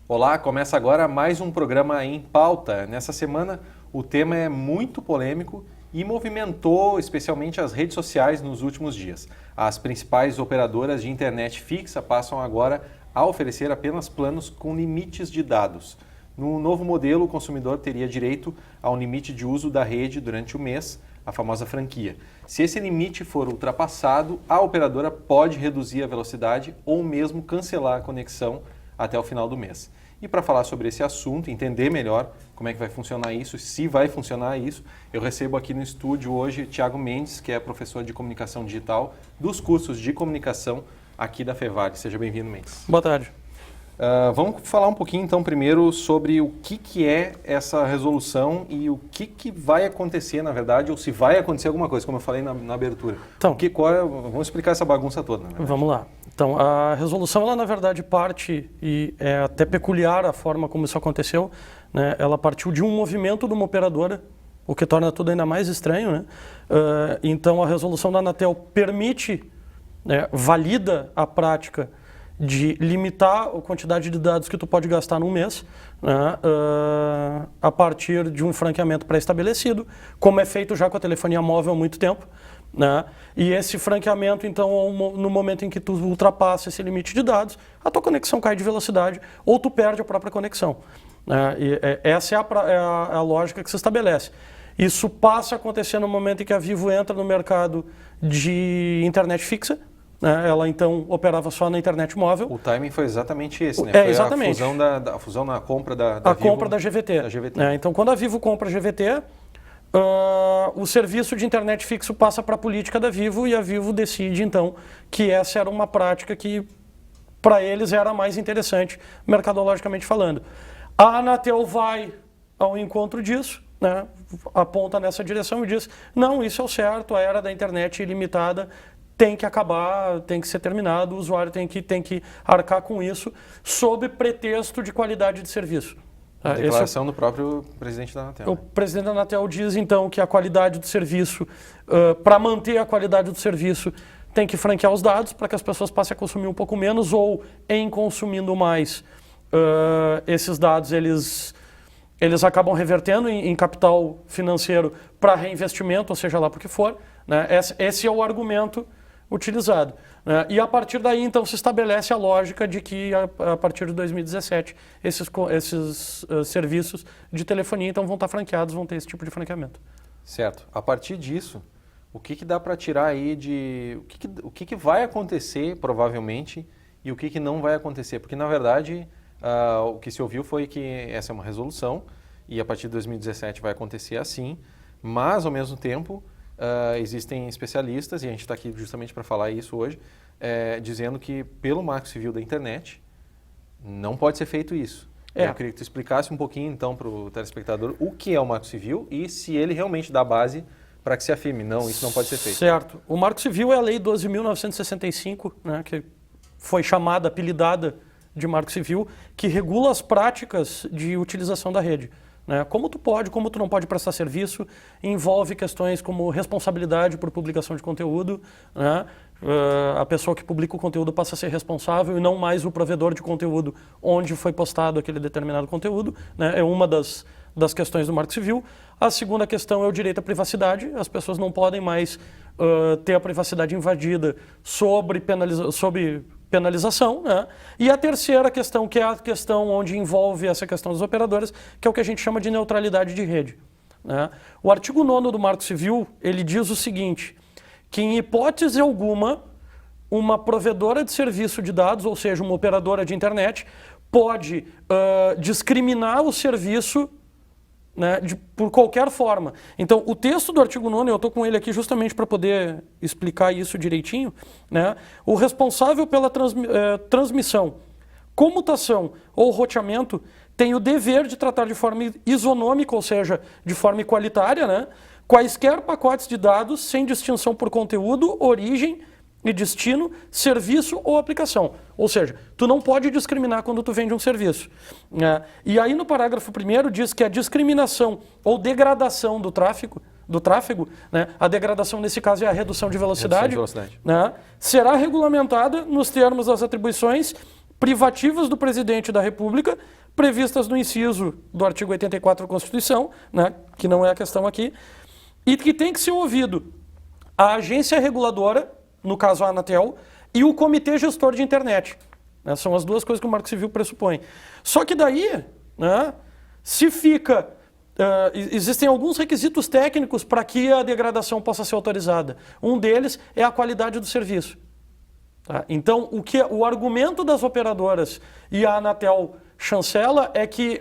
Olá, começa agora mais um programa Em Pauta. Nessa semana o tema é muito polêmico e movimentou especialmente as redes sociais nos últimos dias. As principais operadoras de internet fixa passam agora a oferecer apenas planos com limites de dados. No novo modelo, o consumidor teria direito a um limite de uso da rede durante o mês, a famosa franquia. Se esse limite for ultrapassado, a operadora pode reduzir a velocidade ou mesmo cancelar a conexão até o final do mês. E para falar sobre esse assunto, entender melhor como é que vai funcionar isso, se vai funcionar isso, eu recebo aqui no estúdio hoje Thiago Mendes, que é professor de comunicação digital dos cursos de comunicação aqui da Fevale. Seja bem-vindo, Mendes. Boa tarde. Vamos falar um pouquinho então primeiro sobre o que é essa resolução e o que vai acontecer, na verdade, ou se vai acontecer alguma coisa, como eu falei na abertura. Então, vamos explicar essa bagunça toda. Vamos lá. Então, a resolução, ela na verdade parte, e é até peculiar a forma como isso aconteceu, né? Ela partiu de um movimento de uma operadora, o que torna tudo ainda mais estranho, né? Então, a resolução da Anatel permite, valida a prática de limitar a quantidade de dados que tu pode gastar num mês, né, a partir de um franqueamento pré-estabelecido, como é feito já com a telefonia móvel há muito tempo. Né? E esse franqueamento, então, no momento em que tu ultrapassa esse limite de dados, a tua conexão cai de velocidade ou tu perde a própria conexão. Né? E essa é a lógica que se estabelece. Isso passa a acontecer no momento em que a Vivo entra no mercado de internet fixa. Ela então operava só na internet móvel. O timing foi exatamente esse, né? Foi exatamente. A fusão na compra da a Vivo. Compra da GVT. Então, quando a Vivo compra a GVT, o serviço de internet fixo passa para a política da Vivo e a Vivo decide, então, que essa era uma prática que, para eles, era mais interessante, mercadologicamente falando. A Anatel vai ao encontro disso, né? Aponta nessa direção e diz, não, isso é o certo, a era da internet ilimitada tem que acabar, tem que ser terminado, o usuário tem que arcar com isso, sob pretexto de qualidade de serviço. A declaração do próprio presidente da Anatel. O presidente da Anatel diz, então, que a qualidade do serviço, para manter a qualidade do serviço, tem que franquear os dados para que as pessoas passem a consumir um pouco menos ou, em consumindo mais, esses dados eles acabam revertendo em capital financeiro para reinvestimento, ou seja lá por que for. Né? Esse é o argumento utilizado. Né? E a partir daí, então, se estabelece a lógica de que, a partir de 2017, esses serviços de telefonia então, vão estar franqueados, vão ter esse tipo de franqueamento. Certo. A partir disso, o que dá para tirar aí de... O que vai acontecer, provavelmente, e o que não vai acontecer? Porque, na verdade, o que se ouviu foi que essa é uma resolução e, a partir de 2017, vai acontecer assim, mas, ao mesmo tempo, existem especialistas, e a gente está aqui justamente para falar isso hoje, dizendo que pelo Marco Civil da internet não pode ser feito isso. Eu queria que tu explicasse um pouquinho então para o telespectador o que é o Marco Civil e se ele realmente dá base para que se afirme, não, isso não pode ser feito. Certo. O Marco Civil é a Lei 12.965, né, que foi chamada, apelidada de Marco Civil, que regula as práticas de utilização da rede. Como tu pode, como tu não pode prestar serviço, envolve questões como responsabilidade por publicação de conteúdo, né? A pessoa que publica o conteúdo passa a ser responsável e não mais o provedor de conteúdo onde foi postado aquele determinado conteúdo, né? É uma das questões do Marco Civil. A segunda questão é o direito à privacidade, as pessoas não podem mais ter a privacidade invadida sob penalização, né? E a terceira questão, que é a questão onde envolve essa questão das operadoras, que é o que a gente chama de neutralidade de rede. Né? O artigo 9º do Marco Civil, ele diz o seguinte, que em hipótese alguma, uma provedora de serviço de dados, ou seja, uma operadora de internet, pode discriminar o serviço, né, por qualquer forma. Então, o texto do artigo 9º, eu estou com ele aqui justamente para poder explicar isso direitinho, né? O responsável pela transmissão, comutação ou roteamento tem o dever de tratar de forma isonômica, ou seja, de forma igualitária, né, quaisquer pacotes de dados sem distinção por conteúdo, origem e destino, serviço ou aplicação. Ou seja, tu não pode discriminar quando tu vende um serviço. E aí no parágrafo 1º diz que a discriminação ou degradação do tráfego, né, a degradação nesse caso é a redução de velocidade, né, será regulamentada nos termos das atribuições privativas do Presidente da República, previstas no inciso do artigo 84 da Constituição, né, que não é a questão aqui, e que tem que ser ouvido a agência reguladora, no caso a Anatel, e o Comitê Gestor de Internet. Né, são as duas coisas que o Marco Civil pressupõe. Só que daí, né, se fica... existem alguns requisitos técnicos para que a degradação possa ser autorizada. Um deles é a qualidade do serviço. Tá? Então, o argumento das operadoras e a Anatel chancela é que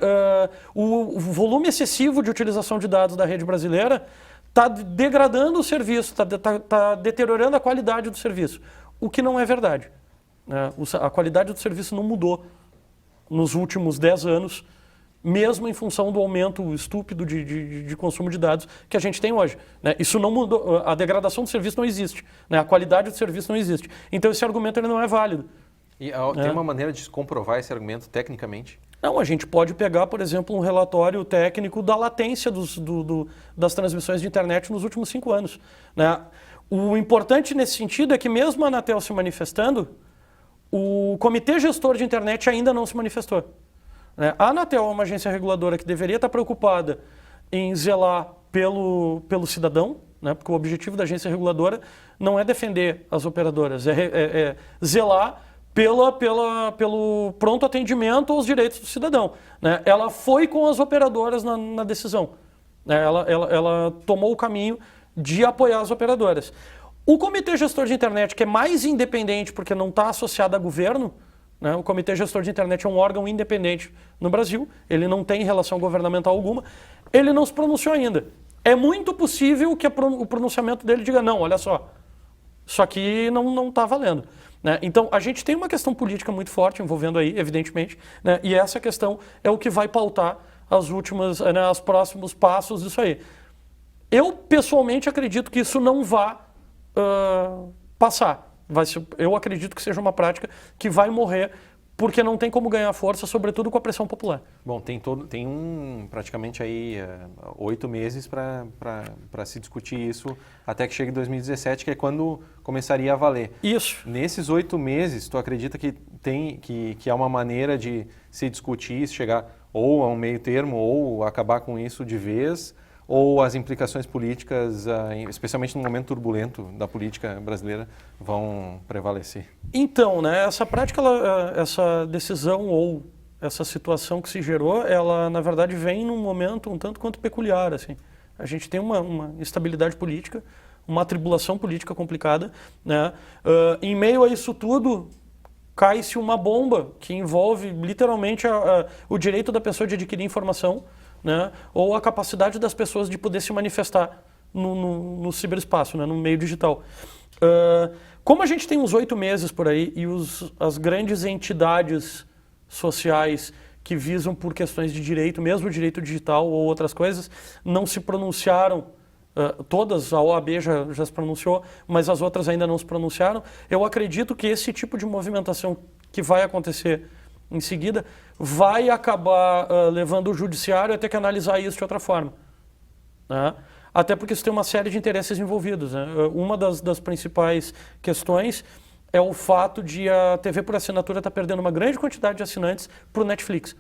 o volume excessivo de utilização de dados da rede brasileira está degradando o serviço, está deteriorando a qualidade do serviço, o que não é verdade. Né? A qualidade do serviço não mudou nos últimos 10 anos, mesmo em função do aumento estúpido de consumo de dados que a gente tem hoje. Né? Isso não mudou, a degradação do serviço não existe, né? A qualidade do serviço não existe. Então esse argumento ele não é válido. E tem uma maneira de comprovar esse argumento tecnicamente? Não, a gente pode pegar, por exemplo, um relatório técnico da latência das transmissões de internet nos últimos 5 anos. Né? O importante nesse sentido é que mesmo a Anatel se manifestando, o Comitê Gestor de Internet ainda não se manifestou. A Anatel é uma agência reguladora que deveria estar preocupada em zelar pelo cidadão, né? Porque o objetivo da agência reguladora não é defender as operadoras, é zelar pelo pronto atendimento aos direitos do cidadão. Né? Ela foi com as operadoras na decisão. Né? Ela tomou o caminho de apoiar as operadoras. O Comitê Gestor de Internet, que é mais independente porque não está associado a governo, né? O Comitê Gestor de Internet é um órgão independente no Brasil, ele não tem relação governamental alguma, ele não se pronunciou ainda. É muito possível que o pronunciamento dele diga, não, olha só, isso aqui não está valendo. Né? Então, a gente tem uma questão política muito forte envolvendo aí, evidentemente, né? E essa questão é o que vai pautar os próximos passos disso aí. Eu, pessoalmente, acredito que isso não vai passar. Eu acredito que seja uma prática que vai morrer porque não tem como ganhar força, sobretudo com a pressão popular. Bom, tem praticamente aí 8 meses para se discutir isso até que chegue 2017, que é quando começaria a valer. Isso. Nesses 8 meses, tu acredita que há uma maneira de se discutir, chegar ou a um meio termo ou acabar com isso de vez? Ou as implicações políticas, especialmente no momento turbulento da política brasileira, vão prevalecer? Então, né, essa prática, essa decisão ou essa situação que se gerou, ela na verdade vem num momento um tanto quanto peculiar. Assim. A gente tem uma instabilidade política, uma atribulação política complicada. Né? Em meio a isso tudo, cai-se uma bomba que envolve literalmente o direito da pessoa de adquirir informação, né? Ou a capacidade das pessoas de poder se manifestar no ciberespaço, né? No meio digital. Como a gente tem uns 8 meses por aí e as grandes entidades sociais que visam por questões de direito, mesmo direito digital ou outras coisas, não se pronunciaram, todas, a OAB já se pronunciou, mas as outras ainda não se pronunciaram, eu acredito que esse tipo de movimentação que vai acontecer em seguida, vai acabar levando o judiciário a ter que analisar isso de outra forma. Né? Até porque isso tem uma série de interesses envolvidos. Né? Uma das principais questões é o fato de a TV por assinatura estar perdendo uma grande quantidade de assinantes para o Netflix.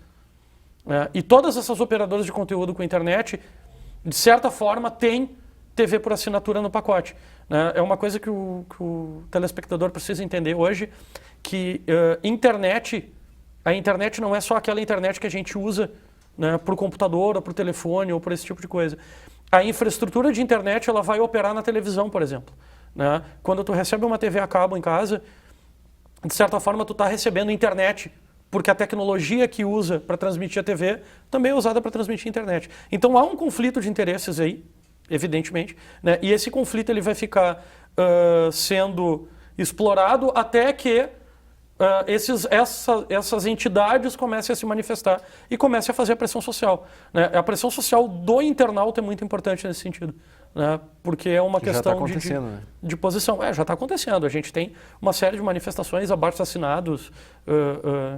E todas essas operadoras de conteúdo com internet, de certa forma, têm TV por assinatura no pacote. Né? É uma coisa que o telespectador precisa entender hoje, que a internet não é só aquela internet que a gente usa, né, para o computador, ou para o telefone, ou para esse tipo de coisa. A infraestrutura de internet ela vai operar na televisão, por exemplo. Né? Quando tu recebe uma TV a cabo em casa, de certa forma tu está recebendo internet, porque a tecnologia que usa para transmitir a TV também é usada para transmitir a internet. Então há um conflito de interesses aí, evidentemente, né? E esse conflito ele vai ficar sendo explorado até que essas entidades comecem a se manifestar e comecem a fazer a pressão social. Né? A pressão social do internauta é muito importante nesse sentido. né? Porque é uma questão né? de posição. Já está acontecendo. A gente tem uma série de manifestações, abaixo-assinados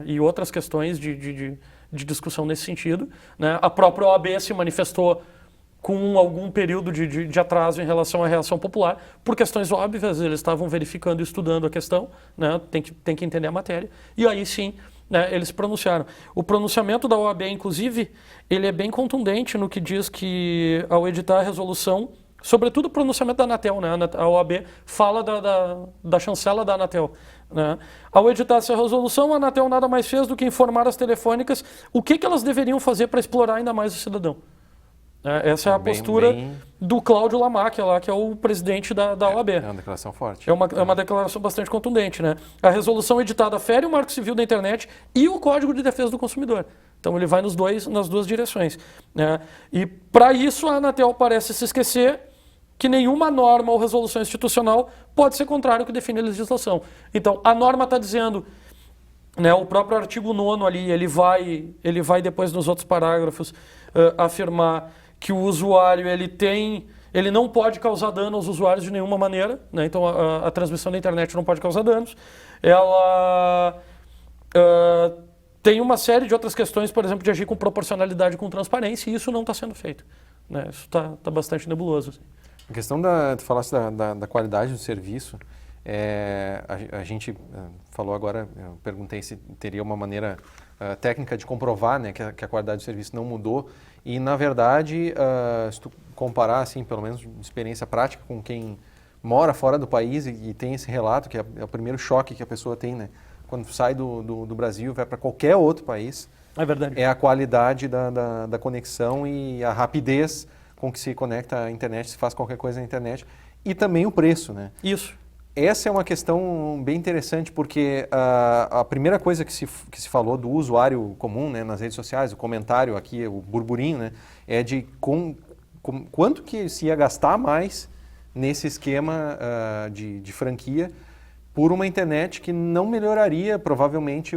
e outras questões de discussão nesse sentido, né? A própria OAB se manifestou com algum período de atraso em relação à reação popular, por questões óbvias, eles estavam verificando e estudando a questão, né? Tem que entender a matéria, e aí sim, né, eles se pronunciaram. O pronunciamento da OAB, inclusive, ele é bem contundente no que diz que, ao editar a resolução, sobretudo o pronunciamento da Anatel, né? A OAB fala da chancela da Anatel, né? Ao editar essa resolução, a Anatel nada mais fez do que informar as telefônicas o que elas deveriam fazer para explorar ainda mais o cidadão. Essa é a postura do Cláudio Lamac, lá, que é o presidente da OAB. É uma declaração forte. É uma declaração bastante contundente, né? A resolução editada fere o Marco Civil da Internet e o Código de Defesa do Consumidor. Então ele vai nas duas direções, né? E para isso a Anatel parece se esquecer que nenhuma norma ou resolução institucional pode ser contrária ao que define a legislação. Então a norma está dizendo, né, o próprio artigo 9º ali, ele vai depois nos outros parágrafos afirmar que o usuário ele não pode causar dano aos usuários de nenhuma maneira, né? Então a transmissão da internet não pode causar danos. Ela tem uma série de outras questões, por exemplo, de agir com proporcionalidade e com transparência, e isso não está sendo feito, né? Isso está bastante nebuloso. Assim. A questão tu falasse da qualidade do serviço, a gente falou agora, eu perguntei se teria uma maneira técnica de comprovar, né, que a qualidade do serviço não mudou. E, na verdade, se tu comparar, assim, pelo menos de experiência prática com quem mora fora do país e tem esse relato, que é o primeiro choque que a pessoa tem, né? Quando sai do Brasil e vai para qualquer outro país, é verdade. É a qualidade da conexão e a rapidez com que se conecta à internet, se faz qualquer coisa na internet. E também o preço, né? Isso. Essa é uma questão bem interessante, porque a primeira coisa que se falou do usuário comum, né, nas redes sociais, o comentário aqui, o burburinho, né, é de quanto que se ia gastar mais nesse esquema de franquia por uma internet que não melhoraria provavelmente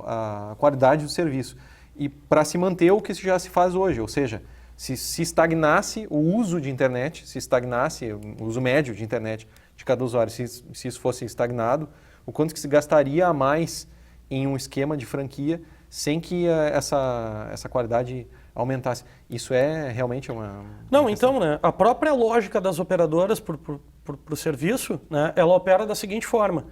a qualidade do serviço. E para se manter o que já se faz hoje, ou seja, se estagnasse o uso de internet, se estagnasse o uso médio de internet de cada usuário, se isso fosse estagnado, o quanto que se gastaria a mais em um esquema de franquia sem que essa qualidade aumentasse. Isso é realmente uma... Não, então, né, a própria lógica das operadoras para o serviço, né, ela opera da seguinte forma.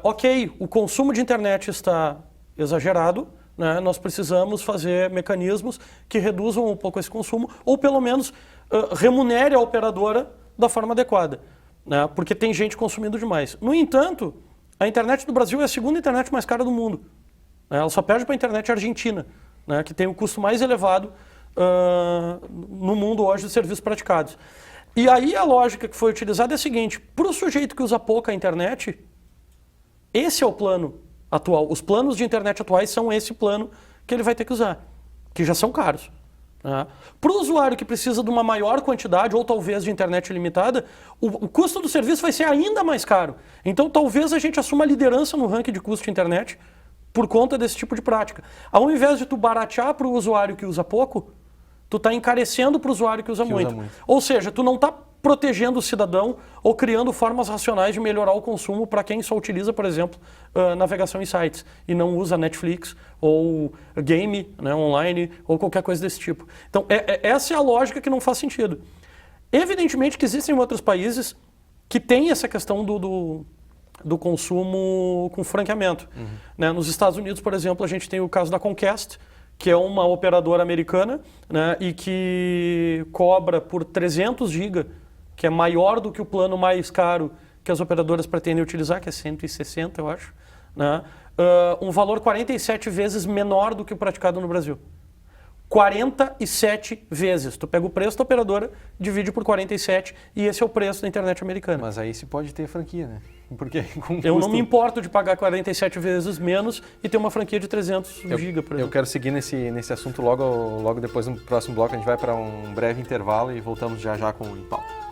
Ok, o consumo de internet está exagerado, né, nós precisamos fazer mecanismos que reduzam um pouco esse consumo, ou pelo menos remunere a operadora da forma adequada, né, porque tem gente consumindo demais. No entanto, a internet do Brasil é a segunda internet mais cara do mundo. Né, ela só perde para a internet argentina, né, que tem o custo mais elevado no mundo hoje de serviços praticados. E aí a lógica que foi utilizada é a seguinte: para o sujeito que usa pouco a internet, esse é o plano atual. Os planos de internet atuais são esse plano que ele vai ter que usar, que já são caros. Né? Para o usuário que precisa de uma maior quantidade, ou talvez de internet limitada, o custo do serviço vai ser ainda mais caro. Então talvez a gente assuma a liderança no ranking de custo de internet por conta desse tipo de prática. Ao invés de tu baratear para o usuário que usa pouco, tu está encarecendo para o usuário que usa muito. Ou seja, tu não está protegendo o cidadão ou criando formas racionais de melhorar o consumo para quem só utiliza, por exemplo, navegação em sites e não usa Netflix ou game, né, online ou qualquer coisa desse tipo. Então, essa é a lógica que não faz sentido. Evidentemente que existem outros países que têm essa questão do consumo com franqueamento. Uhum. Né? Nos Estados Unidos, por exemplo, a gente tem o caso da Comcast, que é uma operadora americana, né, e que cobra por 300 GB, que é maior do que o plano mais caro que as operadoras pretendem utilizar, que é 160, eu acho, né, um valor 47 vezes menor do que o praticado no Brasil. 47 vezes. Tu pega o preço da operadora, divide por 47 e esse é o preço da internet americana. Mas aí se pode ter franquia, né? Porque eu não me importo de pagar 47 vezes menos e ter uma franquia de 300 GB, por exemplo. Eu quero seguir nesse assunto logo depois no próximo bloco. A gente vai para um breve intervalo e voltamos já com o Em Pauta.